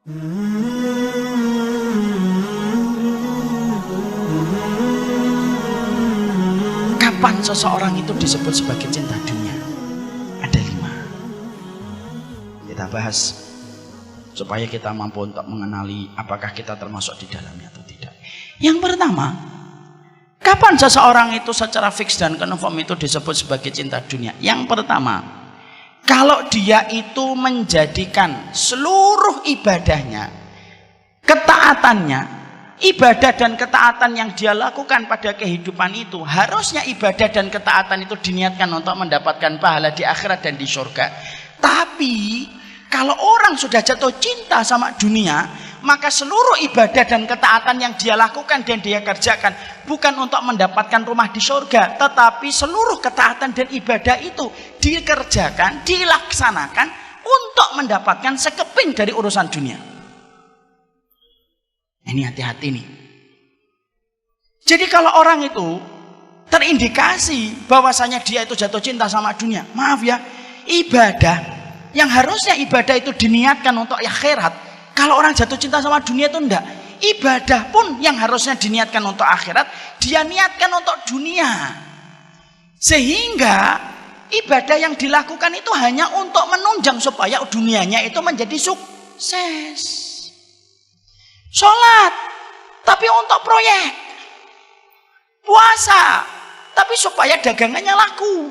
Kapan seseorang itu disebut sebagai cinta dunia? Ada 5. Kita bahas supaya kita mampu untuk mengenali apakah kita termasuk di dalamnya atau tidak. Yang pertama, kapan seseorang itu secara fix dan confirm itu disebut sebagai cinta dunia? Yang pertama, kalau dia itu menjadikan seluruh ibadahnya, ketaatannya, ibadah dan ketaatan yang dia lakukan pada kehidupan itu, harusnya ibadah dan ketaatan itu diniatkan untuk mendapatkan pahala di akhirat dan di surga. Tapi kalau orang sudah jatuh cinta sama dunia, maka seluruh ibadah dan ketaatan yang dia lakukan dan dia kerjakan bukan untuk mendapatkan rumah di surga, tetapi seluruh ketaatan dan ibadah itu dikerjakan, dilaksanakan untuk mendapatkan sekeping dari urusan dunia. Ini hati-hati nih. Jadi kalau orang itu terindikasi bahwasanya dia itu jatuh cinta sama dunia, maaf ya, ibadah yang harusnya ibadah itu diniatkan untuk akhirat, kalau orang jatuh cinta sama dunia itu enggak. Ibadah pun yang harusnya diniatkan untuk akhirat, dia niatkan untuk dunia. Sehingga ibadah yang dilakukan itu hanya untuk menunjang supaya dunianya itu menjadi sukses. Sholat, tapi untuk proyek. Puasa, tapi supaya dagangannya laku.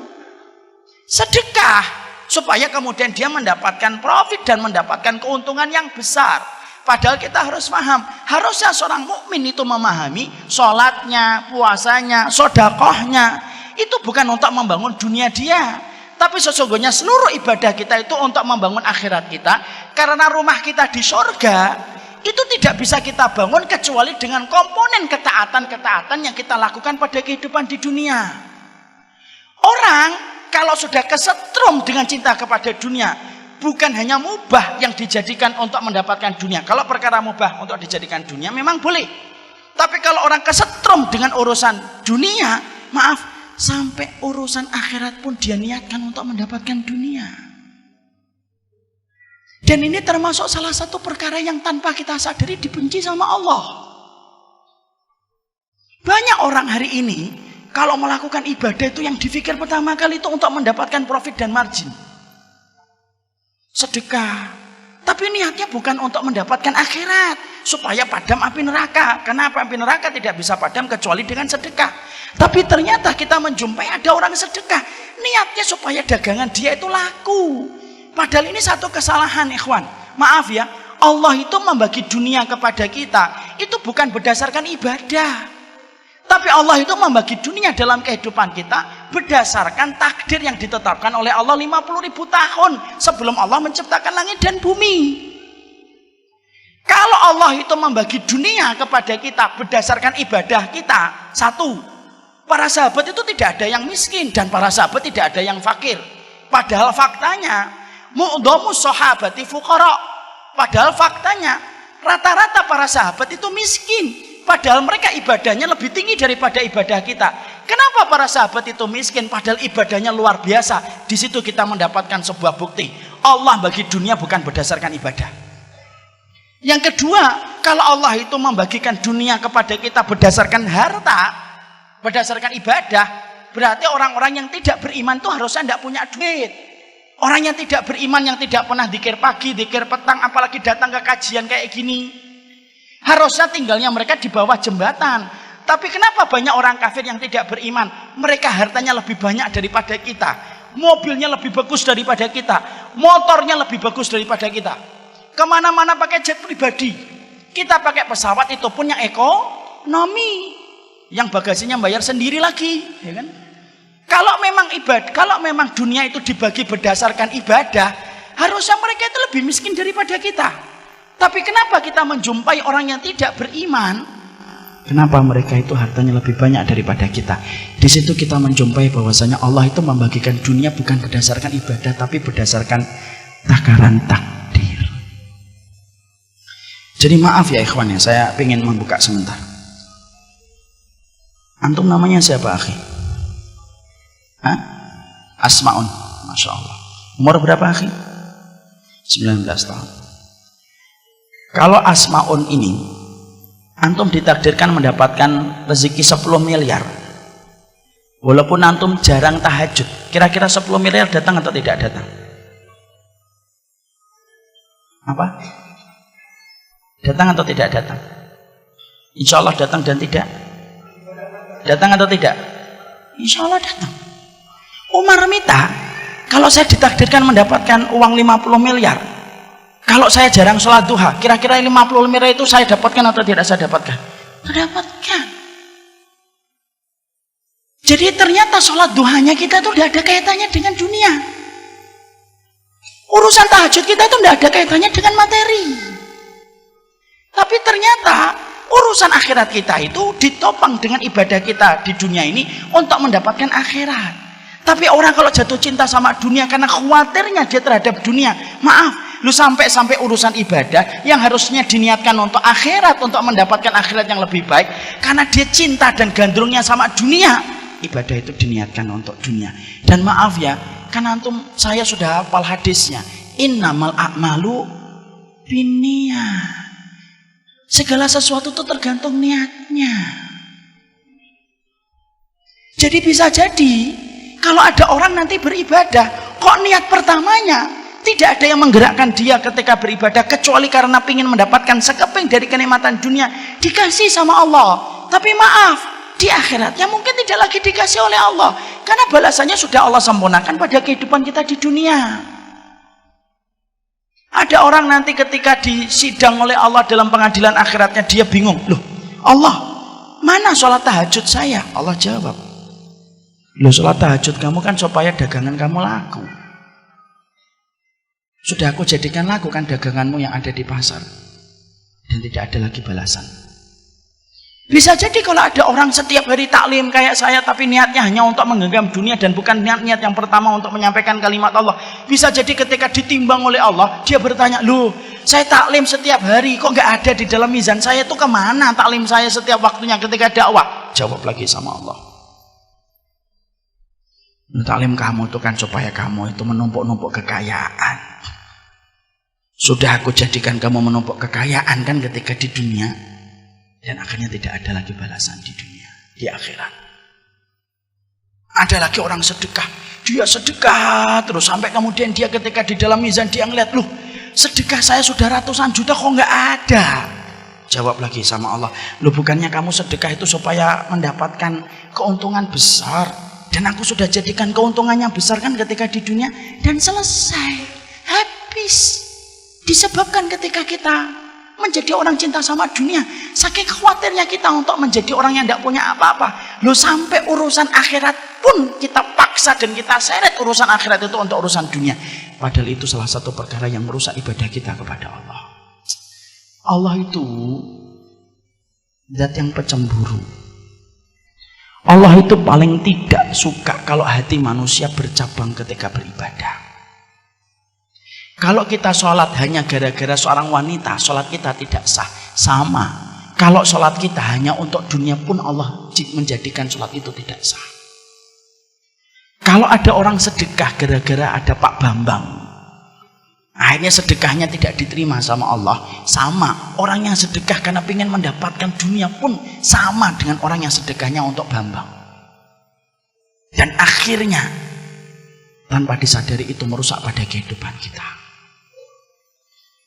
Sedekah, supaya kemudian dia mendapatkan profit dan mendapatkan keuntungan yang besar. Padahal kita harus paham, harusnya seorang mukmin itu memahami sholatnya, puasanya, sedekahnya itu bukan untuk membangun dunia dia, tapi sesungguhnya seluruh ibadah kita itu untuk membangun akhirat kita. Karena rumah kita di surga itu tidak bisa kita bangun kecuali dengan komponen ketaatan-ketaatan yang kita lakukan pada kehidupan di dunia. Orang kalau sudah kesetrum dengan cinta kepada dunia, bukan hanya mubah yang dijadikan untuk mendapatkan dunia. Kalau perkara mubah untuk dijadikan dunia memang boleh. Tapi kalau orang kesetrum dengan urusan dunia, maaf, sampai urusan akhirat pun dia niatkan untuk mendapatkan dunia. Dan ini termasuk salah satu perkara yang tanpa kita sadari dibenci sama Allah. Banyak orang hari ini kalau melakukan ibadah itu yang dipikir pertama kali itu untuk mendapatkan profit dan margin. Sedekah. Tapi niatnya bukan untuk mendapatkan akhirat. Supaya padam api neraka. Kenapa api neraka tidak bisa padam kecuali dengan sedekah. Tapi ternyata kita menjumpai ada orang sedekah. Niatnya supaya dagangan dia itu laku. Padahal ini satu kesalahan, ikhwan. Maaf ya, Allah itu membagi dunia kepada kita. Itu bukan berdasarkan ibadah. Tapi Allah itu membagi dunia dalam kehidupan kita berdasarkan takdir yang ditetapkan oleh Allah 50.000 tahun sebelum Allah menciptakan langit dan bumi. Kalau Allah itu membagi dunia kepada kita berdasarkan ibadah kita, satu, para sahabat itu tidak ada yang miskin dan para sahabat tidak ada yang fakir. Padahal faktanya, mu'dhamus sahabati fuqara. Padahal faktanya, rata-rata para sahabat itu miskin. Padahal mereka ibadahnya lebih tinggi daripada ibadah kita. Kenapa para sahabat itu miskin padahal ibadahnya luar biasa? Di situ kita mendapatkan sebuah bukti. Allah bagi dunia bukan berdasarkan ibadah. Yang kedua, kalau Allah itu membagikan dunia kepada kita berdasarkan harta, berdasarkan ibadah, berarti orang-orang yang tidak beriman itu harusnya tidak punya duit. Orang yang tidak beriman, yang tidak pernah dzikir pagi, dzikir petang, apalagi datang ke kajian kayak gini, harusnya tinggalnya mereka di bawah jembatan. Tapi kenapa banyak orang kafir yang tidak beriman? Mereka hartanya lebih banyak daripada kita, mobilnya lebih bagus daripada kita, motornya lebih bagus daripada kita, kemana-mana pakai jet pribadi. Kita pakai pesawat itu pun yang ekonomi, yang bagasinya bayar sendiri lagi, ya kan? Kalau memang ibadah, kalau memang dunia itu dibagi berdasarkan ibadah, harusnya mereka itu lebih miskin daripada kita. Tapi kenapa kita menjumpai orang yang tidak beriman? Kenapa mereka itu hartanya lebih banyak daripada kita? Di situ kita menjumpai bahwasanya Allah itu membagikan dunia bukan berdasarkan ibadah, tapi berdasarkan takaran takdir. Jadi maaf ya ikhwan ya, saya ingin membuka sebentar. Antum namanya siapa akhi? Hah? Asmaun, Masya Allah. Umur berapa akhi? 19 tahun. Kalau Asmaun ini antum ditakdirkan mendapatkan rezeki 10 miliar. Walaupun antum jarang tahajud, kira-kira 10 miliar datang atau tidak datang? Apa? Datang atau tidak datang? Insya Allah datang dan tidak? Datang atau tidak? Insya Allah datang. Umar minta, kalau saya ditakdirkan mendapatkan uang 50 miliar, kalau saya jarang sholat duha, kira-kira 50 miliar itu saya dapatkan atau tidak saya dapatkan? Dapatkan. Jadi ternyata sholat duhanya kita itu tidak ada kaitannya dengan dunia. Urusan tahajud kita itu tidak ada kaitannya dengan materi. Tapi ternyata urusan akhirat kita itu ditopang dengan ibadah kita di dunia ini untuk mendapatkan akhirat. Tapi orang kalau jatuh cinta sama dunia karena khawatirnya dia terhadap dunia, maaf, lu sampai urusan ibadah yang harusnya diniatkan untuk akhirat, untuk mendapatkan akhirat yang lebih baik, karena dia cinta dan gandrungnya sama dunia, ibadah itu diniatkan untuk dunia. Dan maaf ya, kan antum, saya sudah hafal hadisnya, innamal a'malu binniyah. Segala sesuatu itu tergantung niatnya. Jadi bisa jadi kalau ada orang nanti beribadah, kok niat pertamanya tidak ada yang menggerakkan dia ketika beribadah kecuali karena ingin mendapatkan sekeping dari kenikmatan dunia, dikasih sama Allah. Tapi maaf, di akhiratnya mungkin tidak lagi dikasih oleh Allah, karena balasannya sudah Allah sempurnakan pada kehidupan kita di dunia. Ada orang nanti ketika disidang oleh Allah dalam pengadilan akhiratnya, dia bingung, loh Allah, mana sholat tahajud saya? Allah jawab, loh sholat tahajud kamu kan supaya dagangan kamu laku. Sudah aku jadikan laku kan daganganmu yang ada di pasar. Dan tidak ada lagi balasan. Bisa jadi kalau ada orang setiap hari taklim kayak saya, tapi niatnya hanya untuk menggenggam dunia dan bukan niat yang pertama untuk menyampaikan kalimat Allah. Bisa jadi ketika ditimbang oleh Allah, dia bertanya, loh saya taklim setiap hari, kok nggak ada di dalam mizan saya, itu kemana taklim saya setiap waktunya ketika dakwah? Jawab lagi sama Allah, taklim kamu itu kan supaya kamu itu menumpuk-numpuk kekayaan. Sudah aku jadikan kamu menumpuk kekayaan kan ketika di dunia, dan akhirnya tidak ada lagi balasan di dunia, di akhirat. Ada lagi orang sedekah, dia sedekah terus sampai kemudian dia ketika di dalam mizan dia ngeliat, loh sedekah saya sudah ratusan juta kok nggak ada. Jawab lagi sama Allah, loh bukannya kamu sedekah itu supaya mendapatkan keuntungan besar, dan aku sudah jadikan keuntungannya besar kan ketika di dunia, dan selesai, habis. Disebabkan ketika kita menjadi orang cinta sama dunia, saking khawatirnya kita untuk menjadi orang yang tidak punya apa-apa, loh sampai urusan akhirat pun kita paksa dan kita seret urusan akhirat itu untuk urusan dunia. Padahal itu salah satu perkara yang merusak ibadah kita kepada Allah. Allah itu zat yang pecemburu. Allah itu paling tidak suka kalau hati manusia bercabang ketika beribadah. Kalau kita sholat hanya gara-gara seorang wanita, sholat kita tidak sah. Sama, kalau sholat kita hanya untuk dunia pun Allah menjadikan sholat itu tidak sah. Kalau ada orang sedekah gara-gara ada Pak Bambang, akhirnya sedekahnya tidak diterima sama Allah. Sama, orang yang sedekah karena ingin mendapatkan dunia pun sama dengan orang yang sedekahnya untuk Bambang. Dan akhirnya tanpa disadari itu merusak pada kehidupan kita.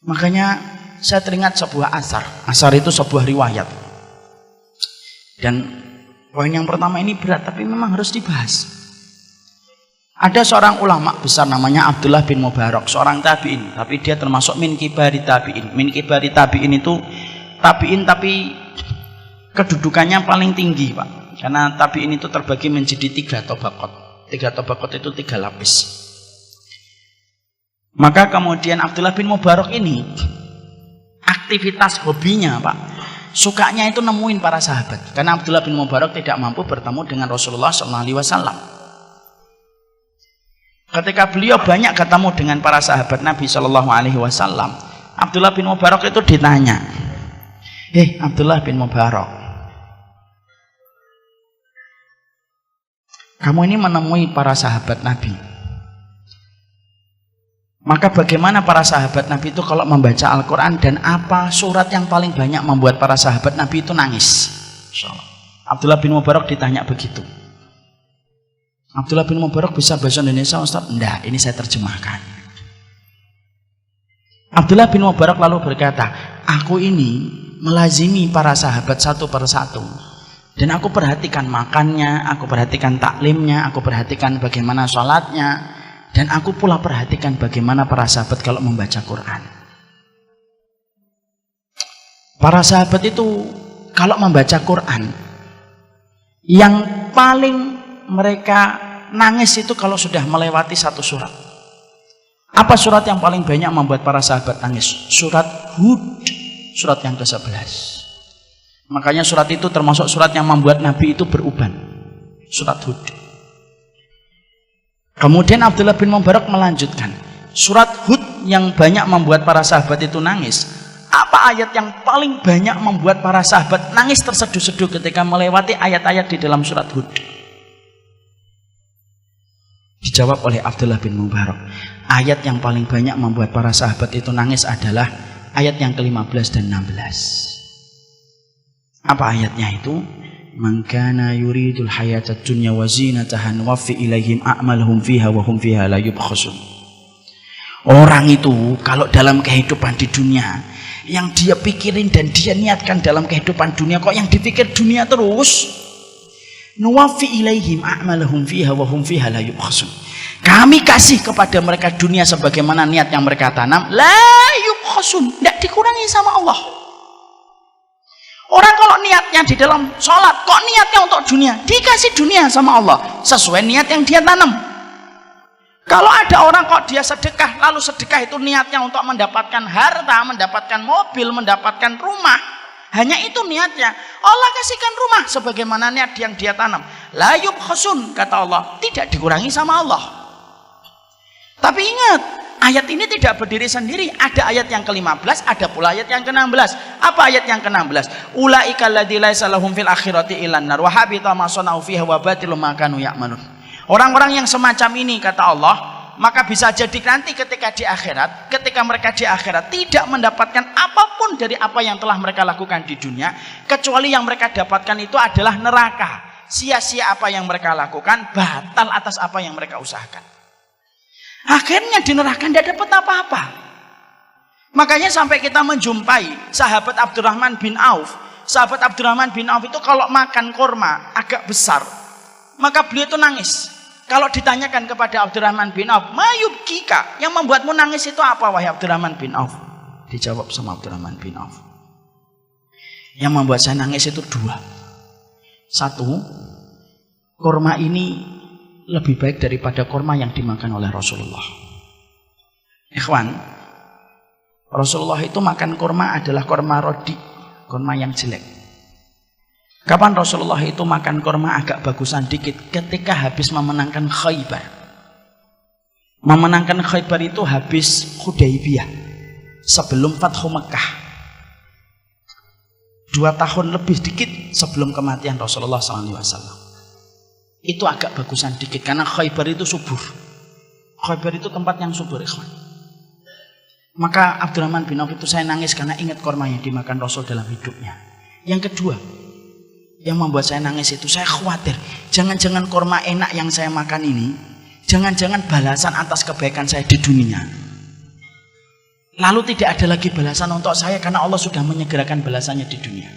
Makanya saya teringat sebuah asar. Asar itu sebuah riwayat. Dan poin yang pertama ini berat, tapi memang harus dibahas. Ada seorang ulama besar namanya Abdullah bin Mubarak, seorang tabi'in, tapi dia termasuk min kibari tabi'in. Min kibari tabi'in itu tabi'in tapi kedudukannya paling tinggi, Pak. Karena tabi'in itu terbagi menjadi 3 tabaqat. 3 tabaqat itu 3 lapis. Maka kemudian Abdullah bin Mubarak ini aktivitas hobinya, Pak, sukanya itu nemuin para sahabat. Karena Abdullah bin Mubarak tidak mampu bertemu dengan Rasulullah SAW. Ketika beliau banyak ketemu dengan para sahabat Nabi SAW, Abdullah bin Mubarak itu ditanya, Abdullah bin Mubarak, kamu ini menemui para sahabat Nabi, Maka bagaimana para sahabat Nabi itu kalau membaca Al-Quran, dan apa surat yang paling banyak membuat para sahabat Nabi itu nangis? Abdullah bin Mubarak ditanya begitu. Abdullah bin Mubarak bisa bahasa Indonesia, Ustaz? Enggak, ini saya terjemahkan. Abdullah bin Mubarak lalu berkata, aku ini melazimi para sahabat satu persatu. Dan aku perhatikan makannya, aku perhatikan taklimnya, aku perhatikan bagaimana sholatnya, dan aku pula perhatikan bagaimana para sahabat kalau membaca Quran. Para sahabat itu kalau membaca Quran, yang paling mereka nangis itu kalau sudah melewati satu surat. Apa surat yang paling banyak membuat para sahabat nangis? Surat Hud, surat yang ke-11. Makanya surat itu termasuk surat yang membuat Nabi itu beruban. Surat Hud. Kemudian Abdullah bin Mubarak melanjutkan, surat Hud yang banyak membuat para sahabat itu nangis. Apa ayat yang paling banyak membuat para sahabat nangis terseduh-seduh ketika melewati ayat-ayat di dalam surat Hud? Dijawab oleh Abdullah bin Mubarak, ayat yang paling banyak membuat para sahabat itu nangis adalah ayat yang ke-15 dan 16. Apa ayatnya itu? Man kana yuridul hayatad dunya wa zinataha nuwaffi ilaihim a'malahum fiha wa hum fiha la yubkhasun. Orang itu kalau dalam kehidupan di dunia, yang dia pikirin dan dia niatkan dalam kehidupan dunia, kok yang dipikir dunia terus? Nuwaffi ilaihim a'malahum fiha wa hum fiha la yubkhasun. Kami kasih kepada mereka dunia sebagaimana niat yang mereka tanam, la yubkhasun, tidak dikurangi sama Allah. Orang kalau niatnya di dalam sholat, kok niatnya untuk dunia? Dikasih dunia sama Allah sesuai niat yang dia tanam. Kalau ada orang kok dia sedekah, lalu sedekah itu niatnya untuk mendapatkan harta, mendapatkan mobil, mendapatkan rumah, hanya itu niatnya, Allah kasihkan rumah sebagaimana niat yang dia tanam. La yubkhasun, kata Allah, tidak dikurangi sama Allah. Tapi ingat, ayat ini tidak berdiri sendiri. Ada ayat yang ke-15, ada pula ayat yang ke-16. Apa ayat yang ke-16? Ulaika alladzi laisa lahum fil akhirati illan nar wa habita ma sanau fiha wa batilum ma kanu ya'malun. Orang-orang yang semacam ini, kata Allah, maka bisa jadi nanti ketika di akhirat, ketika mereka di akhirat tidak mendapatkan apapun dari apa yang telah mereka lakukan di dunia, kecuali yang mereka dapatkan itu adalah neraka. Sia-sia apa yang mereka lakukan, batal atas apa yang mereka usahakan. Akhirnya di neraka tidak dapat apa-apa. Makanya sampai kita menjumpai sahabat Abdurrahman bin Auf. Sahabat Abdurrahman bin Auf itu kalau makan kurma agak besar, maka beliau itu nangis. Kalau ditanyakan kepada Abdurrahman bin Auf, mayub kika, yang membuatmu nangis itu apa wahai Abdurrahman bin Auf? Dijawab sama Abdurrahman bin Auf, yang membuat saya nangis itu dua. Satu, kurma ini lebih baik daripada kurma yang dimakan oleh Rasulullah. Ikhwan, Rasulullah itu makan kurma adalah kurma rodi, kurma yang jelek. Kapan Rasulullah itu makan kurma agak bagusan dikit? Ketika habis memenangkan Khaybar. Memenangkan Khaybar itu habis Hudaybiyah, sebelum Fathu Mekah. 2 tahun lebih dikit sebelum kematian Rasulullah SAW. Itu agak bagusan dikit karena Khaybar itu subur. Khaybar itu tempat yang subur, ikhwan. Maka Abdurrahman bin Auf itu saya nangis karena ingat kurma yang dimakan Rasul dalam hidupnya. Yang kedua, yang membuat saya nangis itu saya khawatir, jangan-jangan kurma enak yang saya makan ini, jangan-jangan balasan atas kebaikan saya di dunia. Lalu tidak ada lagi balasan untuk saya karena Allah sudah menyegerakan balasannya di dunia.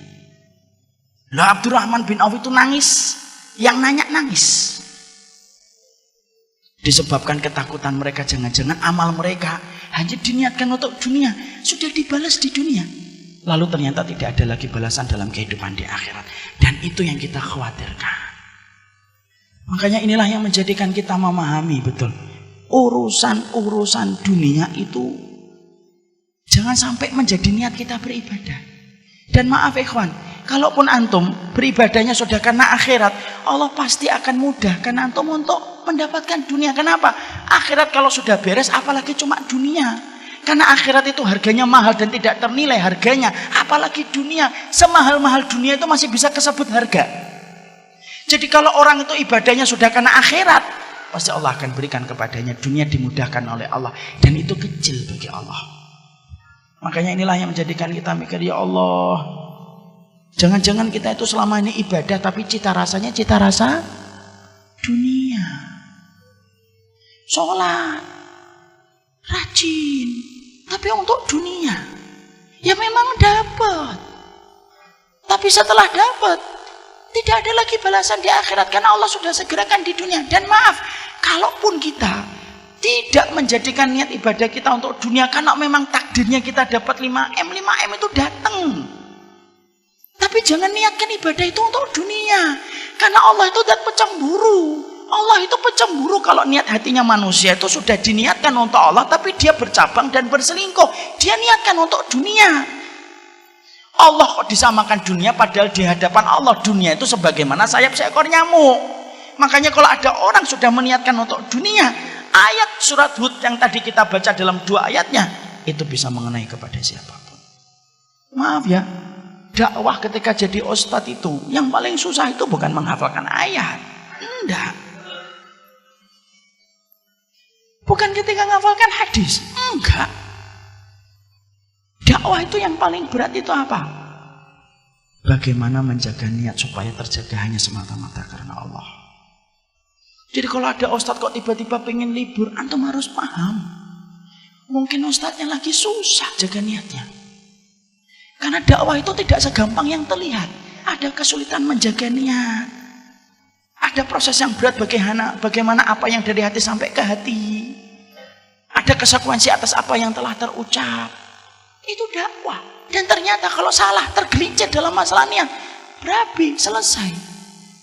Lah Abdurrahman bin Auf itu nangis. Yang nanya nangis disebabkan ketakutan mereka, jangan-jangan amal mereka hanya diniatkan untuk dunia, sudah dibalas di dunia, lalu ternyata tidak ada lagi balasan dalam kehidupan di akhirat. Dan itu yang kita khawatirkan. Makanya inilah yang menjadikan kita memahami betul, urusan-urusan dunia itu jangan sampai menjadi niat kita beribadah. Dan maaf ikhwan, kalaupun antum beribadahnya sudah karena akhirat, Allah pasti akan mudahkan antum untuk mendapatkan dunia. Kenapa? Akhirat kalau sudah beres, apalagi cuma dunia. Karena akhirat itu harganya mahal dan tidak ternilai harganya. Apalagi dunia, semahal-mahal dunia itu masih bisa kesebut harga. Jadi kalau orang itu ibadahnya sudah karena akhirat, pasti Allah akan berikan kepadanya. Dunia dimudahkan oleh Allah, dan itu kecil bagi Allah. Makanya inilah yang menjadikan kita mikir, ya Allah, jangan-jangan kita itu selama ini ibadah tapi cita rasanya cita rasa dunia. Sholat, rajin, tapi untuk dunia. Ya memang dapat, tapi setelah dapat tidak ada lagi balasan di akhirat, karena Allah sudah segerakan di dunia. Dan maaf, kalaupun kita tidak menjadikan niat ibadah kita untuk dunia, karena memang takdirnya kita dapat 5M itu datang. Tapi jangan niatkan ibadah itu untuk dunia, karena Allah itu zat pecemburu. Allah itu pecemburu kalau niat hatinya manusia itu sudah diniatkan untuk Allah, tapi dia bercabang dan berselingkuh. Dia niatkan untuk dunia. Allah kok disamakan dunia, padahal di hadapan Allah dunia itu sebagaimana sayap seekor nyamuk. Makanya kalau ada orang sudah meniatkan untuk dunia, ayat surat Hud yang tadi kita baca dalam 2 ayatnya, itu bisa mengenai kepada siapapun. Maaf ya, dakwah ketika jadi ustadz itu yang paling susah itu bukan menghafalkan ayat. Enggak. Bukan ketika menghafalkan hadis. Enggak. Dakwah itu yang paling berat itu apa? Bagaimana menjaga niat supaya terjaga hanya semata-mata karena Allah. Jadi kalau ada ustadz kok tiba-tiba pengen libur, antum harus paham. Mungkin ustadznya lagi susah jaga niatnya. Karena dakwah itu tidak segampang yang terlihat. Ada kesulitan menjaga niat. Ada proses yang berat bagaimana apa yang dari hati sampai ke hati. Ada konsekuensi atas apa yang telah terucap. Itu dakwah. Dan ternyata kalau salah, tergelincir dalam masalah niat, berabi, selesai.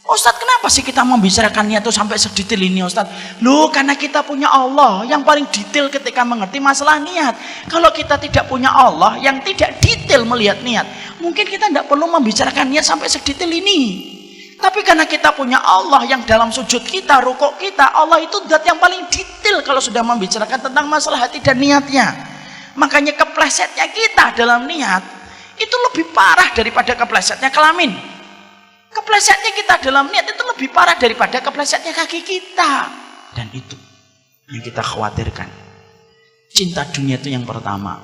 Ustadz, kenapa sih kita membicarakan niat itu sampai sedetail ini, Ustadz? Loh, karena kita punya Allah yang paling detail ketika mengerti masalah niat. Kalau kita tidak punya Allah yang tidak detail melihat niat, mungkin kita tidak perlu membicarakan niat sampai sedetail ini. Tapi karena kita punya Allah yang dalam sujud kita, rukuk kita, Allah itu zat yang paling detail kalau sudah membicarakan tentang masalah hati dan niatnya. Makanya keplesetnya kita dalam niat itu lebih parah daripada keplesetnya kelamin. Keplesetnya kita dalam niat itu lebih parah daripada keplesetnya kaki kita. Dan itu yang kita khawatirkan. Cinta dunia itu yang pertama.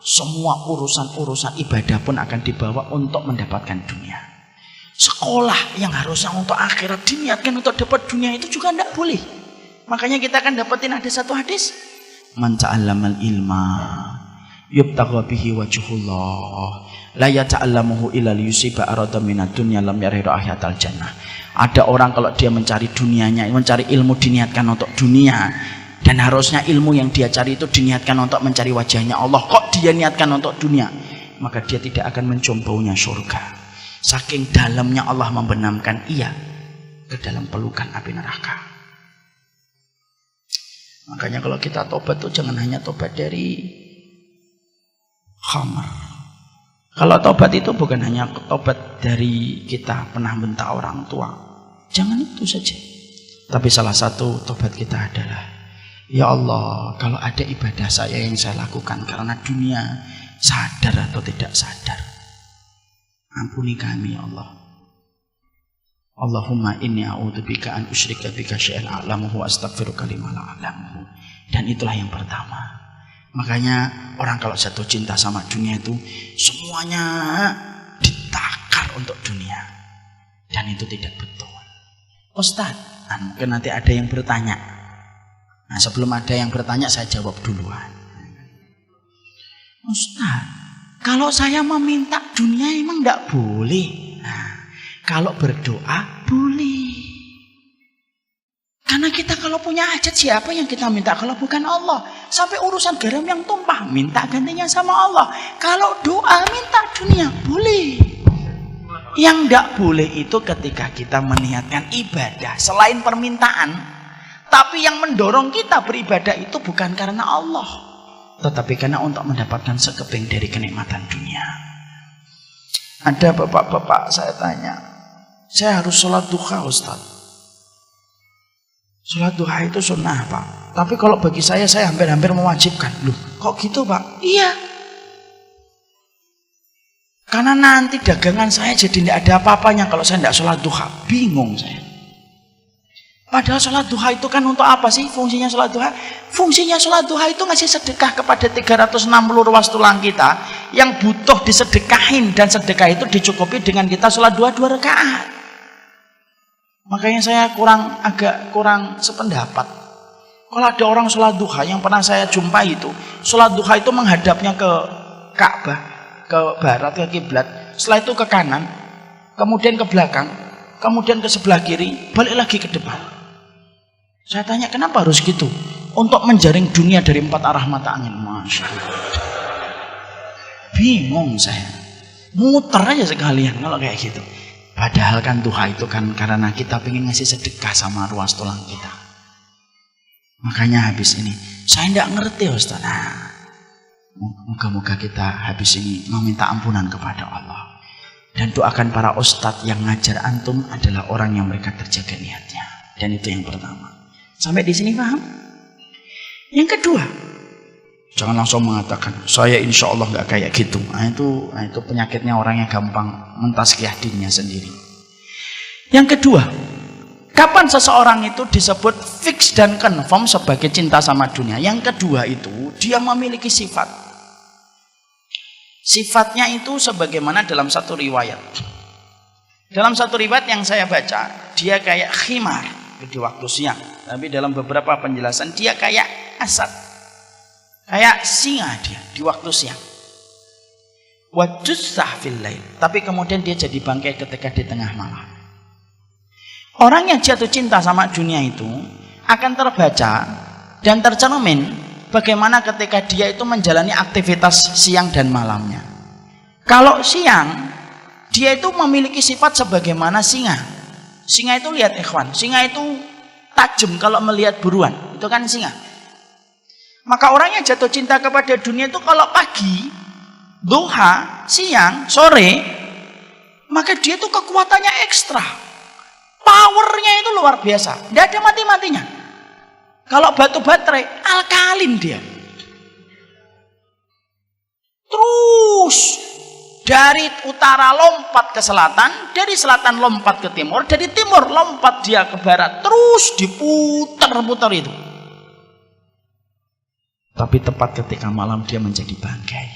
Semua urusan-urusan ibadah pun akan dibawa untuk mendapatkan dunia. Sekolah yang harusnya untuk akhirat diniatkan untuk dapat dunia itu juga tidak boleh. Makanya kita akan dapetin ada satu hadis. Man ta'allamal ilma yubtagha bihi wajhullah la yata'allamuhu illa liyusiba arada minad dunya lam yarhiru ahyatal jannah. Ada orang kalau dia mencari dunianya, mencari ilmu diniatkan untuk dunia, dan harusnya ilmu yang dia cari itu diniatkan untuk mencari wajahnya Allah, kok dia niatkan untuk dunia, maka dia tidak akan mencium baunya surga. Saking dalamnya Allah membenamkan ia ke dalam pelukan api neraka. Makanya kalau kita tobat tuh jangan hanya tobat dari khamar. Kalau tobat itu bukan hanya tobat dari kita pernah bentak orang tua. Jangan itu saja. Tapi salah satu tobat kita adalah, ya Allah, kalau ada ibadah saya yang saya lakukan karena dunia, sadar atau tidak sadar, ampuni kami ya Allah. Allahumma inni a'udzubika an usyrika bika syai'an a'lamuhu wa astaghfiruka lima la a'lamuhu. Dan itulah yang pertama. Makanya orang kalau jatuh cinta sama dunia itu semuanya ditakar untuk dunia. Dan itu tidak betul. Ustadz, mungkin nanti ada yang bertanya. Nah, sebelum ada yang bertanya saya jawab duluan. Ustadz, kalau saya meminta dunia emang enggak boleh? Nah, kalau berdoa boleh. Karena kita kalau punya hajat siapa yang kita minta kalau bukan Allah? Sampai urusan garam yang tumpah minta gantinya sama Allah. Kalau doa minta dunia boleh. Yang tidak boleh itu ketika kita meniatkan ibadah selain permintaan, tapi yang mendorong kita beribadah itu bukan karena Allah, tetapi karena untuk mendapatkan sekeping dari kenikmatan dunia. Ada bapak-bapak saya tanya, saya harus sholat duha Ustaz. Sholat duha itu sunnah Pak, tapi kalau bagi saya hampir-hampir mewajibkan. Loh kok gitu Pak? Iya, karena nanti dagangan saya jadi tidak ada apa-apanya kalau saya tidak sholat duha. Bingung saya. Padahal sholat duha itu kan untuk apa sih fungsinya sholat duha? Fungsinya sholat duha itu ngasih sedekah kepada 360 ruas tulang kita yang butuh disedekahin, dan sedekah itu dicukupi dengan kita sholat duha 2 rakaat. Makanya saya agak kurang sependapat. Kalau ada orang sholat duha yang pernah saya jumpai itu, sholat duha itu menghadapnya ke Ka'bah, ke barat, ke kiblat, setelah itu ke kanan, kemudian ke belakang, kemudian ke sebelah kiri, balik lagi ke depan. Saya tanya, kenapa harus gitu? Untuk menjaring dunia dari 4 arah mata angin. Masya Allah. Bingung saya. Muter aja sekalian kalau kayak gitu. Padahal kan duha itu kan karena kita pengen ngasih sedekah sama ruas tulang kita. Makanya habis ini, saya tidak ngerti Ustaz. Nah, moga-moga kita habis ini meminta ampunan kepada Allah. Dan doakan para ustadz yang ngajar antum adalah orang yang mereka terjaga niatnya. Dan itu yang pertama. Sampai di sini paham? Yang kedua, jangan langsung mengatakan saya insya Allah nggak kayak gitu. Nah, itu penyakitnya orang yang gampang mentazkiyah dirinya sendiri. Yang kedua, kapan seseorang itu disebut fix dan confirm sebagai cinta sama dunia? Yang kedua itu dia memiliki sifat. Sifatnya itu sebagaimana dalam satu riwayat. Dalam satu riwayat yang saya baca, dia kayak khimar di waktu siang. Tapi dalam beberapa penjelasan dia kayak asad, kayak singa dia di waktu siang. Wajussah fil lail, tapi kemudian dia jadi bangkai ketika di tengah malam. Orang yang jatuh cinta sama dunia itu akan terbaca dan tercermin bagaimana ketika dia itu menjalani aktivitas siang dan malamnya. Kalau siang, dia itu memiliki sifat sebagaimana singa. Singa itu lihat ikhwan, singa itu tajam kalau melihat buruan, itu kan singa. Maka orang yang jatuh cinta kepada dunia itu kalau pagi, duha, siang, sore, maka dia itu kekuatannya ekstra. Powernya itu luar biasa, tidak ada mati-matinya. Kalau batu baterai, alkalin dia. Terus dari utara lompat ke selatan, dari selatan lompat ke timur, dari timur lompat dia ke barat, terus diputar-putar itu. Tapi tepat ketika malam dia menjadi bangkai.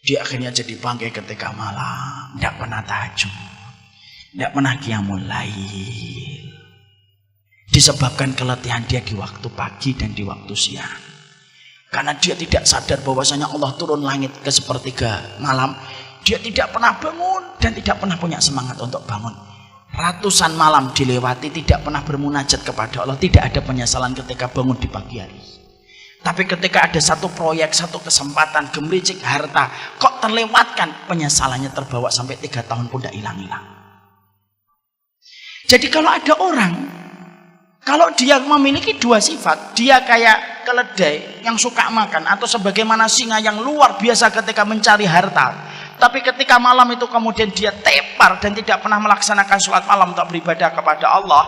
Dia akhirnya jadi bangkai ketika malam, tidak pernah tahajud, tidak pernah qiyamul lail. Disebabkan keletihan dia di waktu pagi dan di waktu siang. Karena dia tidak sadar bahwasanya Allah turun langit ke sepertiga malam. Dia tidak pernah bangun dan tidak pernah punya semangat untuk bangun. Ratusan malam dilewati tidak pernah bermunajat kepada Allah. Tidak ada penyesalan ketika bangun di pagi hari. Tapi ketika ada satu proyek, satu kesempatan, gemericik harta, kok terlewatkan, penyesalannya terbawa sampai 3 tahun pun tidak hilang-hilang. Jadi kalau ada orang, kalau dia memiliki 2 sifat, dia kayak keledai yang suka makan, atau sebagaimana singa yang luar biasa ketika mencari harta, tapi ketika malam itu kemudian dia tepar dan tidak pernah melaksanakan sholat malam untuk beribadah kepada Allah,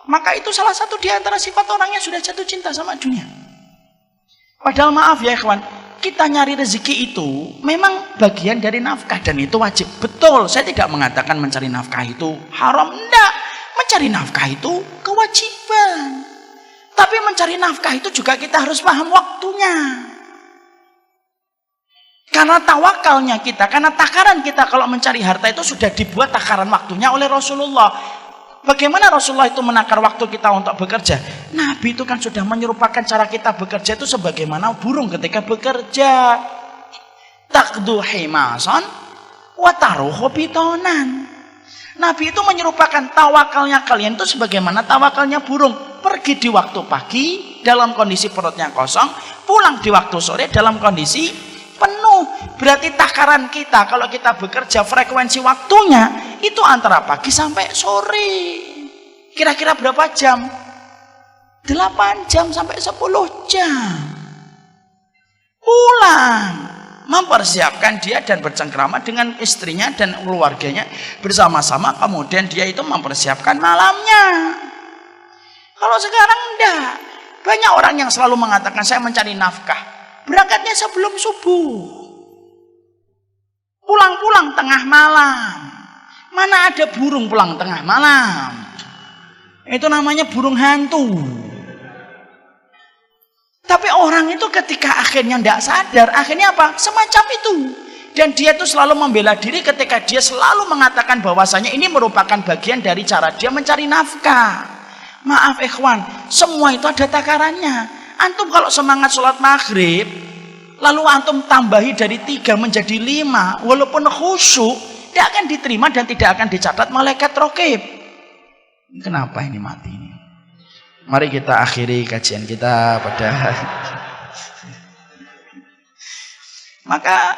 maka itu salah satu di antara sifat orang yang sudah jatuh cinta sama dunia. Padahal maaf ya ikhwan, kita nyari rezeki itu memang bagian dari nafkah dan itu wajib. Betul, saya tidak mengatakan mencari nafkah itu haram, enggak. Mencari nafkah itu kewajiban. Tapi mencari nafkah itu juga kita harus paham waktunya. Karena tawakalnya kita, karena takaran kita kalau mencari harta itu sudah dibuat takaran waktunya oleh Rasulullah. Bagaimana Rasulullah itu menakar waktu kita untuk bekerja? Nabi itu kan sudah menyerupakan cara kita bekerja itu sebagaimana burung ketika bekerja. Taqdu himasan wa taruhu bitonan. Nabi itu menyerupakan tawakalnya kalian itu sebagaimana tawakalnya burung. Pergi di waktu pagi dalam kondisi perutnya kosong, pulang di waktu sore dalam kondisi penuh. Berarti takaran kita kalau kita bekerja frekuensi waktunya itu antara pagi sampai sore. Kira-kira berapa jam? 8 jam sampai 10 jam. Pulang, mempersiapkan dia dan bercengkrama dengan istrinya dan keluarganya bersama-sama, kemudian dia itu mempersiapkan malamnya. Kalau sekarang enggak. Banyak orang yang selalu mengatakan saya mencari nafkah, berangkatnya sebelum subuh, pulang-pulang tengah malam. Mana ada burung pulang tengah malam? Itu namanya burung hantu. Tapi orang itu ketika akhirnya tidak sadar, akhirnya apa? Semacam itu. Dan dia itu selalu membela diri ketika dia selalu mengatakan bahwasanya ini merupakan bagian dari cara dia mencari nafkah. Maaf ikhwan, semua itu ada takarannya. Antum kalau semangat sholat maghrib, lalu antum tambahi dari 3 menjadi 5, walaupun khusyuk, tidak akan diterima dan tidak akan dicatat malaikat raqib. Kenapa ini mati ini? Mari kita akhiri kajian kita pada maka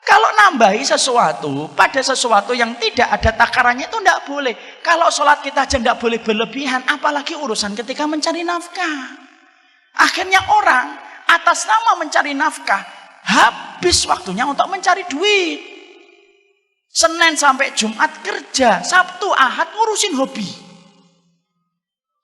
kalau nambahi sesuatu pada sesuatu yang tidak ada takarannya itu tidak boleh. Kalau sholat kita aja tidak boleh berlebihan, apalagi urusan ketika mencari nafkah. Akhirnya orang atas nama mencari nafkah habis waktunya untuk mencari duit. Senin sampai Jumat kerja, Sabtu Ahad ngurusin hobi.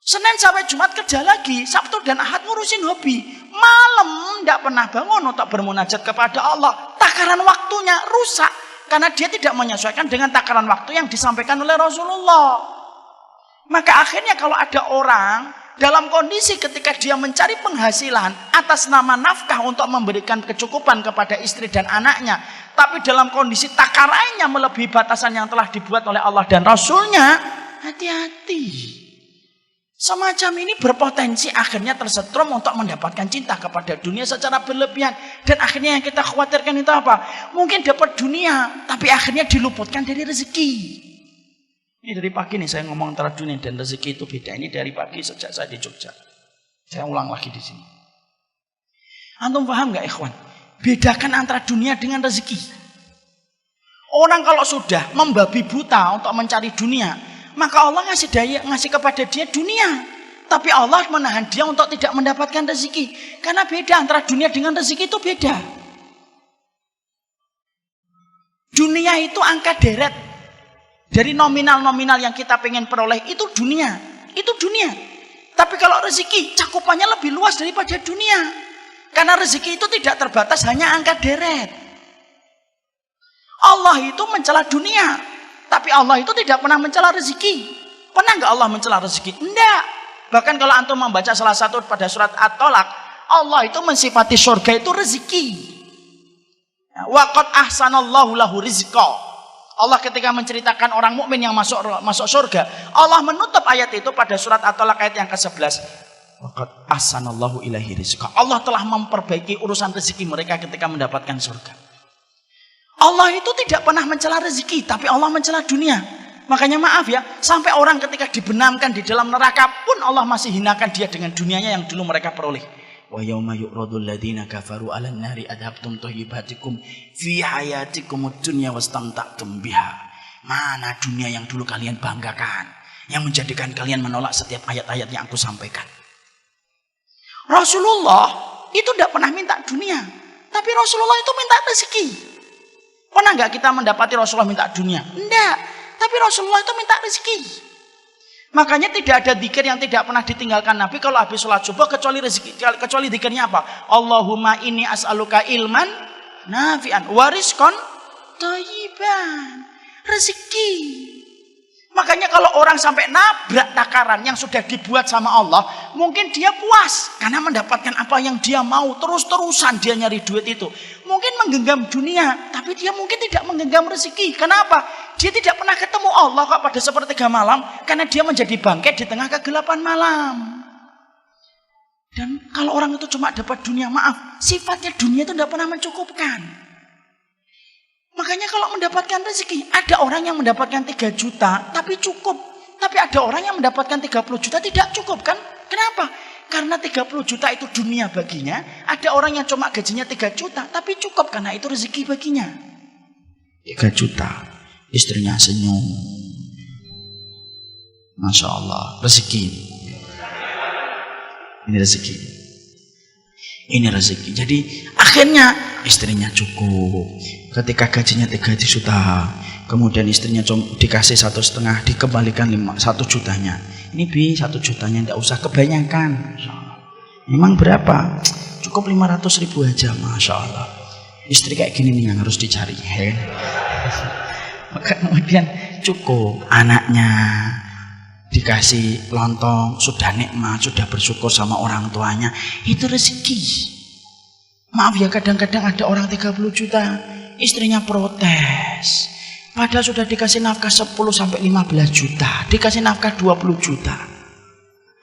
Senin sampai Jumat kerja lagi, Sabtu dan Ahad ngurusin hobi. Malam tidak pernah bangun untuk bermunajat kepada Allah. Takaran waktunya rusak karena dia tidak menyesuaikan dengan takaran waktu yang disampaikan oleh Rasulullah. Maka akhirnya kalau ada orang dalam kondisi ketika dia mencari penghasilan atas nama nafkah untuk memberikan kecukupan kepada istri dan anaknya, tapi dalam kondisi takarannya melebihi batasan yang telah dibuat oleh Allah dan Rasulnya, hati-hati. Semacam ini berpotensi akhirnya tersetrum untuk mendapatkan cinta kepada dunia secara berlebihan. Dan akhirnya yang kita khawatirkan itu apa? Mungkin dapat dunia, tapi akhirnya diluputkan dari rezeki. Ini dari pagi nih saya ngomong antara dunia dan rezeki itu beda. Ini dari pagi sejak saya di Jogja. Saya ulang lagi di sini. Antum paham gak ikhwan? Bedakan antara dunia dengan rezeki. Orang kalau sudah membabi buta untuk mencari dunia, maka Allah ngasih kepada dia dunia. Tapi Allah menahan dia untuk tidak mendapatkan rezeki. Karena beda antara dunia dengan rezeki itu beda. Dunia itu angka deret. Dari nominal-nominal yang kita pengen peroleh itu dunia. Itu dunia. Tapi kalau rezeki cakupannya lebih luas daripada dunia. Karena rezeki itu tidak terbatas hanya angka deret. Allah itu mencela dunia. Tapi Allah itu tidak pernah mencela rezeki. Pernah nggak Allah mencela rezeki? Enggak. Bahkan kalau antum membaca salah satu pada surat At-Tolak, Allah itu mensifati surga itu rezeki. Wa qad ahsanallahu lahu rizqa. Allah ketika menceritakan orang mukmin yang masuk surga, Allah menutup ayat itu pada surat At-Tolak ayat yang ke-11. Wa qad ahsanallahu ilaihi rizqa. Allah telah memperbaiki urusan rezeki mereka ketika mendapatkan surga. Allah itu tidak pernah mencela rezeki, tapi Allah mencela dunia. Makanya maaf ya, sampai orang ketika dibenamkan di dalam neraka pun Allah masih hinakan dia dengan dunianya yang dulu mereka peroleh. Wa yauma yu'radul ladzina kafaru 'alan nari adhabtum thayyibatikum fi hayatikumud dunya wastamta'tum biha. Mana dunia yang dulu kalian banggakan, yang menjadikan kalian menolak setiap ayat-ayat yang aku sampaikan. Rasulullah itu tidak pernah minta dunia, tapi Rasulullah itu minta rezeki. Pernah nggak kita mendapati Rasulullah minta dunia? Enggak. Tapi Rasulullah itu minta rezeki. Makanya tidak ada zikir yang tidak pernah ditinggalkan Nabi kalau habis sholat subuh kecuali rezeki. Kecuali zikirnya apa? Allahumma inni as'aluka ilman nafi'an wa rizqan thayyiban. Rezeki. Makanya kalau orang sampai nabrak takaran yang sudah dibuat sama Allah, mungkin dia puas karena mendapatkan apa yang dia mau. Terus-terusan dia nyari duit itu. Mungkin menggenggam dunia, tapi dia mungkin tidak menggenggam rezeki. Kenapa? Dia tidak pernah ketemu Allah kok pada sepertiga malam, karena dia menjadi bangkai di tengah kegelapan malam. Dan kalau orang itu cuma dapat dunia, maaf, sifatnya dunia itu tidak pernah mencukupkan. Makanya kalau mendapatkan rezeki, ada orang yang mendapatkan 3 juta tapi cukup. Tapi ada orang yang mendapatkan 30 juta tidak cukup kan? Kenapa? Karena 30 juta itu dunia baginya. Ada orang yang cuma gajinya 3 juta tapi cukup karena itu rezeki baginya. 3 juta, istrinya senyum. Masya Allah, rezeki. Ini rezeki. Ini rezeki. Jadi akhirnya istrinya cukup. Ketika gajinya 3 juta, kemudian istrinya dikasih 1,5, dikembalikan 1 jutanya. Ini 1 jutanya tidak usah kebanyakan. Memang berapa? Cukup 500.000 aja, Masya Allah. Istri kayak gini nih yang harus dicari. Maka kemudian cukup anaknya. dikasih lontong, sudah nikmat, sudah bersyukur sama orang tuanya, itu rezeki. Maaf ya, kadang-kadang ada orang 30 juta, istrinya protes. Padahal sudah dikasih nafkah 10-15 juta, dikasih nafkah 20 juta.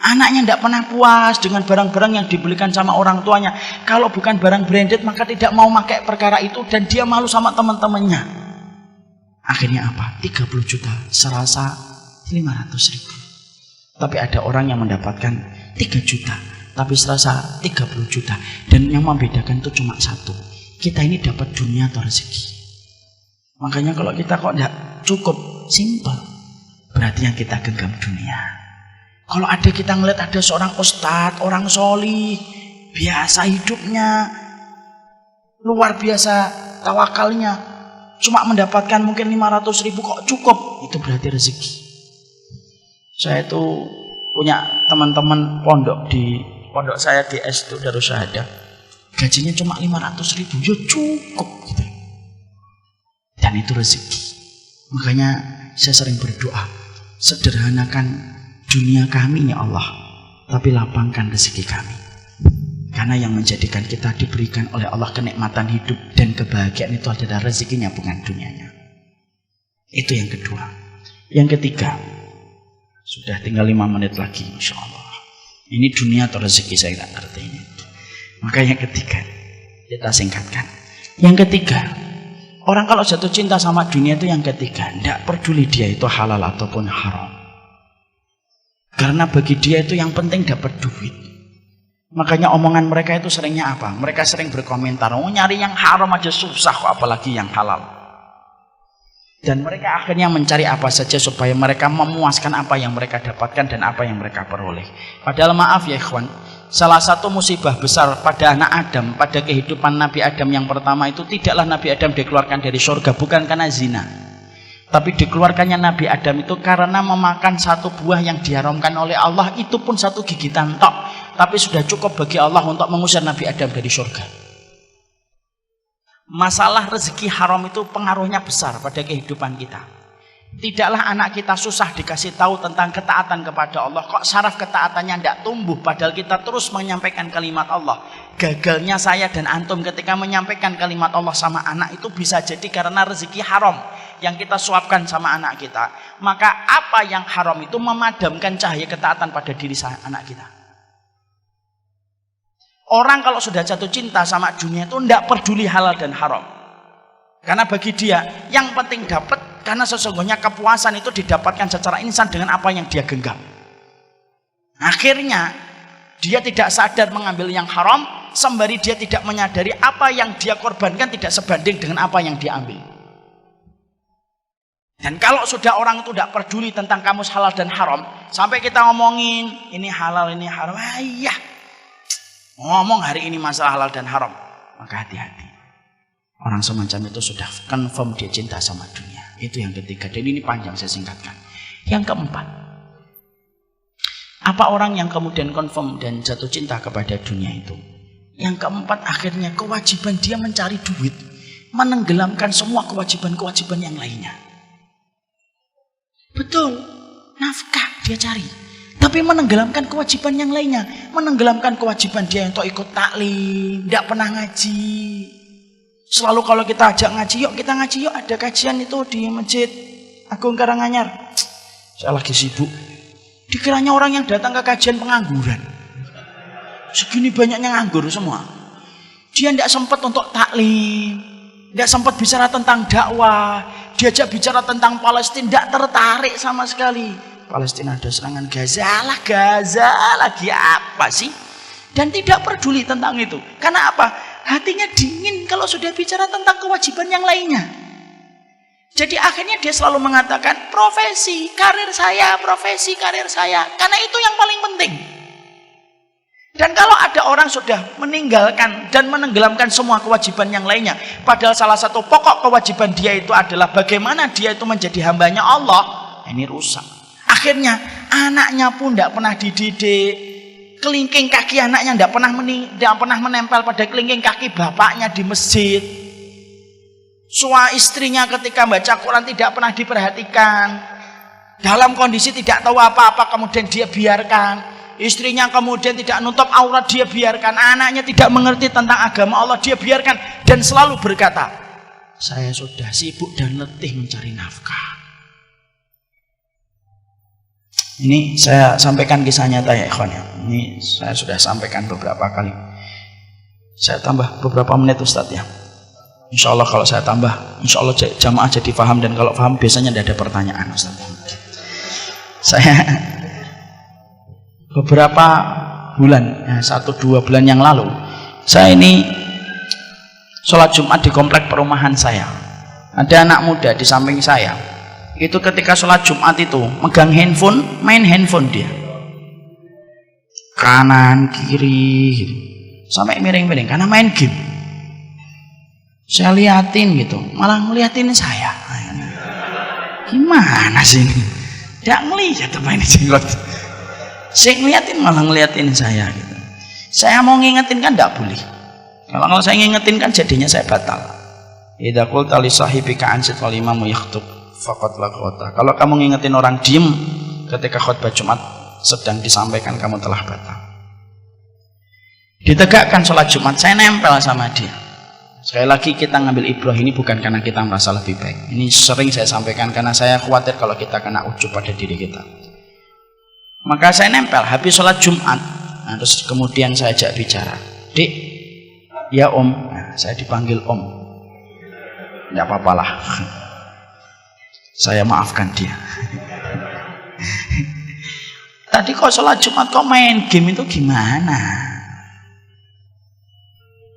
Anaknya tidak pernah puas dengan barang-barang yang dibelikan sama orang tuanya. Kalau bukan barang branded maka tidak mau pakai perkara itu, dan dia malu sama teman-temannya. Akhirnya apa? 30 juta serasa 500.000. Tapi ada orang yang mendapatkan 3 juta, tapi serasa 30 juta. Dan yang membedakan itu cuma satu. Kita ini dapat dunia atau rezeki. Makanya kalau kita kok tidak cukup, simple, berarti yang kita genggam dunia. Kalau ada kita ngeliat ada seorang ustadz, orang solih, biasa hidupnya, luar biasa tawakalnya, cuma mendapatkan mungkin 500.000 kok cukup, itu berarti rezeki. Saya itu punya teman-teman pondok saya di S itu Darus Syahadah, gajinya cuma 500.000, ya cukup gitu. Dan itu rezeki. Makanya saya sering berdoa, sederhanakan dunia kami ya Allah, tapi lapangkan rezeki kami. Karena yang menjadikan kita diberikan oleh Allah kenikmatan hidup dan kebahagiaan itu adalah rezekinya, bukan dunianya. Itu yang kedua. Yang ketiga, sudah tinggal 5 menit lagi, Masya Allah. Ini dunia atau rezeki, saya tidak ngerti ini. Maka yang ketiga, kita singkatkan. Yang ketiga, orang kalau jatuh cinta sama dunia itu yang ketiga, tidak peduli dia itu halal ataupun haram. Karena bagi dia itu yang penting dapat duit. Makanya omongan mereka itu seringnya apa? Mereka sering berkomentar, oh nyari yang haram aja susah kok, apalagi yang halal. Dan mereka akhirnya mencari apa saja supaya mereka memuaskan apa yang mereka dapatkan dan apa yang mereka peroleh. Padahal maaf ya ikhwan, salah satu musibah besar pada anak Adam, pada kehidupan Nabi Adam yang pertama itu, tidaklah Nabi Adam dikeluarkan dari surga bukan karena zina, tapi dikeluarkannya Nabi Adam itu karena memakan satu buah yang diharamkan oleh Allah. Itu pun satu gigitan tok, tapi sudah cukup bagi Allah untuk mengusir Nabi Adam dari surga. Masalah rezeki haram itu pengaruhnya besar pada kehidupan kita. Tidaklah anak kita susah dikasih tahu tentang ketaatan kepada Allah, kok saraf ketaatannya tidak tumbuh, padahal kita terus menyampaikan kalimat Allah. Gagalnya saya dan antum ketika menyampaikan kalimat Allah sama anak itu bisa jadi karena rezeki haram yang kita suapkan sama anak kita. Maka apa yang haram itu memadamkan cahaya ketaatan pada diri anak kita. Orang kalau sudah jatuh cinta sama dunia itu tidak peduli halal dan haram. Karena bagi dia yang penting dapat, karena sesungguhnya kepuasan itu didapatkan secara instan dengan apa yang dia genggam. Akhirnya dia tidak sadar mengambil yang haram, sembari dia tidak menyadari apa yang dia korbankan tidak sebanding dengan apa yang dia ambil. Dan kalau sudah orang itu tidak peduli tentang kamus halal dan haram, sampai kita ngomongin ini halal ini haram, iya ngomong hari ini masalah halal dan haram, maka hati-hati. Orang semacam itu sudah confirm dia cinta sama dunia. Itu yang ketiga, dan ini panjang saya singkatkan. Yang keempat, apa orang yang kemudian confirm dan jatuh cinta kepada dunia itu? Yang keempat, akhirnya kewajiban dia mencari duit menenggelamkan semua kewajiban-kewajiban yang lainnya. Betul, nafkah dia cari, tapi menenggelamkan kewajiban yang lainnya. Menenggelamkan kewajiban dia untuk ikut taklim, tidak pernah ngaji. Selalu kalau kita ajak ngaji, yuk kita ngaji yuk, ada kajian itu di Masjid Agung Karanganyar. Saya lagi sibuk. Dikiranya orang yang datang ke kajian pengangguran. Segini banyaknya nganggur semua. Dia tidak sempat untuk taklim, tidak sempat bicara tentang dakwah. Diajak bicara tentang Palestina, tidak tertarik sama sekali. Palestina ada serangan Gaza lagi apa sih? Dan tidak peduli tentang itu. Karena apa? Hatinya dingin kalau sudah bicara tentang kewajiban yang lainnya. Jadi akhirnya dia selalu mengatakan profesi, karir saya. Karena itu yang paling penting. Dan kalau ada orang sudah meninggalkan dan menenggelamkan semua kewajiban yang lainnya, padahal salah satu pokok kewajiban dia itu adalah bagaimana dia itu menjadi hambanya Allah, ini rusak. Akhirnya anaknya pun tidak pernah dididik, kelingking kaki anaknya tidak pernah menempel pada kelingking kaki bapaknya di masjid. Suami istrinya ketika baca Quran tidak pernah diperhatikan. dalam kondisi tidak tahu apa-apa kemudian dia biarkan, istrinya kemudian tidak nutup aurat dia biarkan, anaknya tidak mengerti tentang agama Allah dia biarkan, dan selalu berkata, saya sudah sibuk dan letih mencari nafkah. Ini saya sampaikan kisah nyata ya ikhwan ya. Ini saya sudah sampaikan beberapa kali. Saya tambah beberapa menit Ustadz ya. Insya Allah kalau saya tambah, insya Allah jamaah jadi paham, dan kalau paham biasanya tidak ada pertanyaan Ustadz. Saya beberapa bulan, 1-2 bulan yang lalu, saya ini sholat Jumat di komplek perumahan saya. Ada anak muda di samping saya. Itu ketika sholat Jumat itu megang handphone, main handphone dia. Kanan, kiri, gitu. Sampai miring-miring karena main game. Saya liatin gitu, malah ngeliatin saya. Gimana sih ini? Tidak ngeliat main jenggot. Saya ngeliatin malah ngeliatin saya gitu. Saya mau ngingetin kan tidak boleh. Kalau saya ngingetin kan jadinya saya batal. Idza qulta li sahibika ansit wal imamu yakhthub faqad laghawta. Kalau kamu ngingetin orang diem ketika khutbah Jumat sedang disampaikan, kamu telah batal. Ditegakkan sholat Jumat, saya nempel sama dia. Sekali lagi kita ngambil ibrah ini bukan karena kita merasa lebih baik. Ini sering saya sampaikan karena saya khawatir kalau kita kena ujub pada diri kita. Maka saya nempel habis sholat Jumat. Nah, terus kemudian saya ajak bicara. Dik, ya om. Nah, saya dipanggil om. Ya apa-apalah. Saya maafkan dia. Tadi kok sholat Jumat kok main game itu gimana?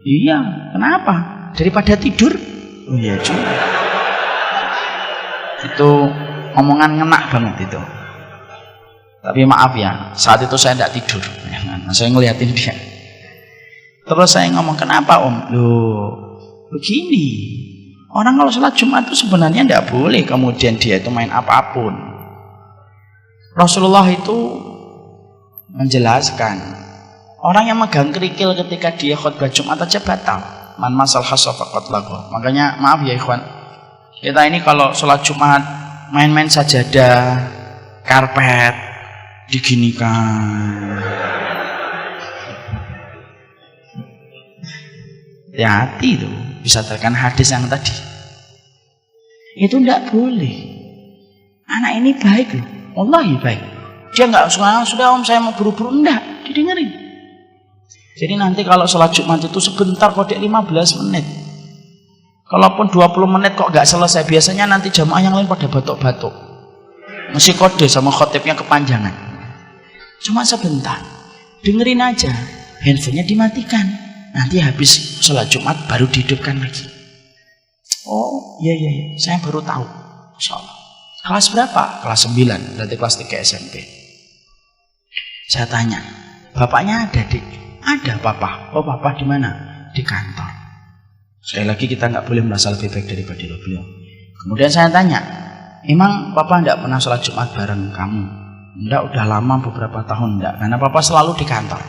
Iya, kenapa? Daripada tidur? Oh iya juga. Itu omongan ngenak banget itu. Tapi maaf ya, saat itu saya tidak tidur. Saya ngeliatin dia. Terus saya ngomong, kenapa om? Loh, begini. Orang kalau sholat Jumat itu sebenarnya tidak boleh kemudian dia itu main apapun. Rasulullah itu menjelaskan, orang yang megang kerikil ketika dia khutbah Jumat aja batal. Man masal hasa faqad laghaw. Makanya maaf ya ikhwan, kita ini kalau sholat Jumat main-main sajadah, karpet diginikan, hati-hati tuh, bisa terkena hadis yang tadi. Itu tidak boleh. Anak ini baik loh, wallahi baik. Dia nggak sudah om saya mau buru-buru, enggak, didengerin. Jadi nanti kalau sholat Jumat itu sebentar kok 15 menit. Kalaupun 20 menit kok nggak selesai, biasanya nanti jamaah yang lain pada batuk-batuk. Masih kode sama khotibnya kepanjangan. Cuma sebentar, dengerin aja, handphonenya dimatikan. Nanti habis sholat Jumat baru dihidupkan lagi. Oh iya, saya baru tahu. Insya Allah. Kelas berapa? Kelas 9, berarti kelas 3 SMP. Saya tanya, bapaknya ada dik? Ada papa. Oh papa di mana? Di kantor. Sekali lagi kita nggak boleh merasa lebih baik daripada beliau. Kemudian saya tanya, emang papa tidak pernah sholat Jumat bareng kamu? Enggak, udah lama beberapa tahun enggak, karena papa selalu di kantor.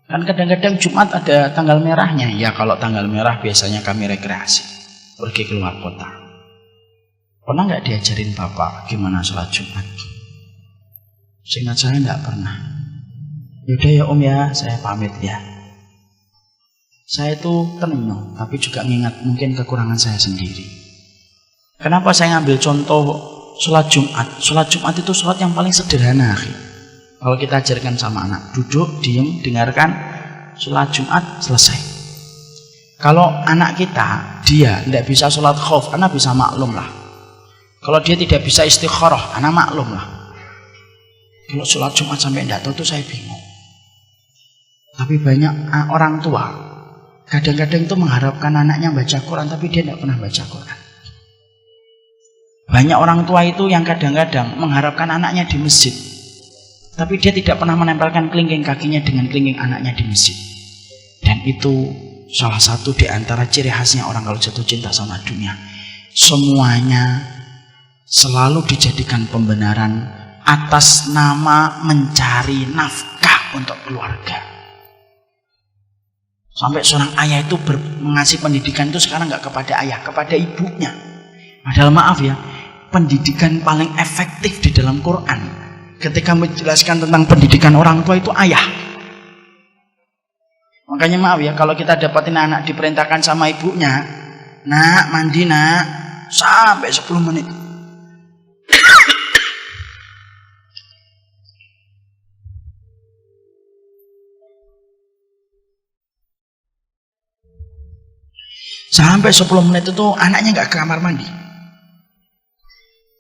Kan kadang-kadang Jumat ada tanggal merahnya. Ya kalau tanggal merah biasanya kami rekreasi, pergi keluar kota. Pernah nggak diajarin bapak gimana sholat Jumat? Seingat saya nggak pernah. Yaudah ya om ya, saya pamit ya. Saya itu tenang, tapi juga mengingat mungkin kekurangan saya sendiri. Kenapa saya ngambil contoh sholat Jumat? Sholat Jumat itu sholat yang paling sederhana. Kalau kita ajarkan sama anak, duduk, diem, dengarkan, sholat Jumat, selesai. Kalau anak kita, dia tidak bisa sholat khauf, anak bisa maklum lah. Kalau dia tidak bisa istikharah, anak maklum lah. Kalau sholat Jumat sampai tidak tahu itu saya bingung. Tapi banyak orang tua kadang-kadang itu mengharapkan anaknya baca Quran, tapi dia tidak pernah baca Quran. Banyak orang tua itu yang kadang-kadang mengharapkan anaknya di masjid, tapi dia tidak pernah menempelkan kelingking kakinya dengan kelingking anaknya di masjid. Dan itu salah satu di antara ciri khasnya orang kalau jatuh cinta sama dunia. Semuanya selalu dijadikan pembenaran atas nama mencari nafkah untuk keluarga. Sampai seorang ayah itu mengasih pendidikan itu sekarang nggak kepada ayah, kepada ibunya. Padahal maaf ya, pendidikan paling efektif di dalam Quran ketika menjelaskan tentang pendidikan orang tua itu ayah. Makanya maaf ya, kalau kita dapatin anak diperintahkan sama ibunya, nak mandi nak, sampai 10 menit. Sampai 10 menit itu anaknya nggak ke kamar mandi.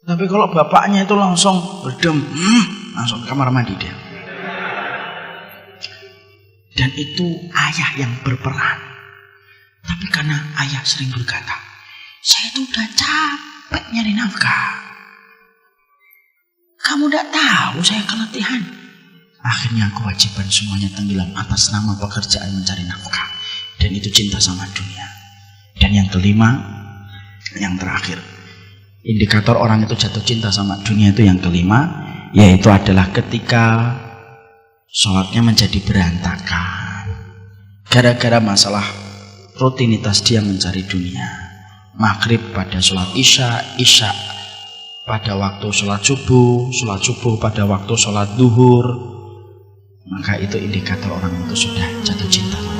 Tapi kalau bapaknya itu langsung berdem, langsung ke kamar mandi dia. Dan itu ayah yang berperan. Tapi karena ayah sering berkata, saya itu udah capek nyari nafkah. Kamu udah tahu saya keletihan. Akhirnya kewajiban semuanya tenggelam atas nama pekerjaan mencari nafkah. Dan itu cinta sama dunia. Dan yang kelima, yang terakhir, indikator orang itu jatuh cinta sama dunia itu yang kelima, yaitu adalah ketika sholatnya menjadi berantakan gara-gara masalah rutinitas dia mencari dunia. Maghrib pada sholat isya, isya pada waktu sholat subuh pada waktu sholat duhur, maka itu indikator orang itu sudah jatuh cinta.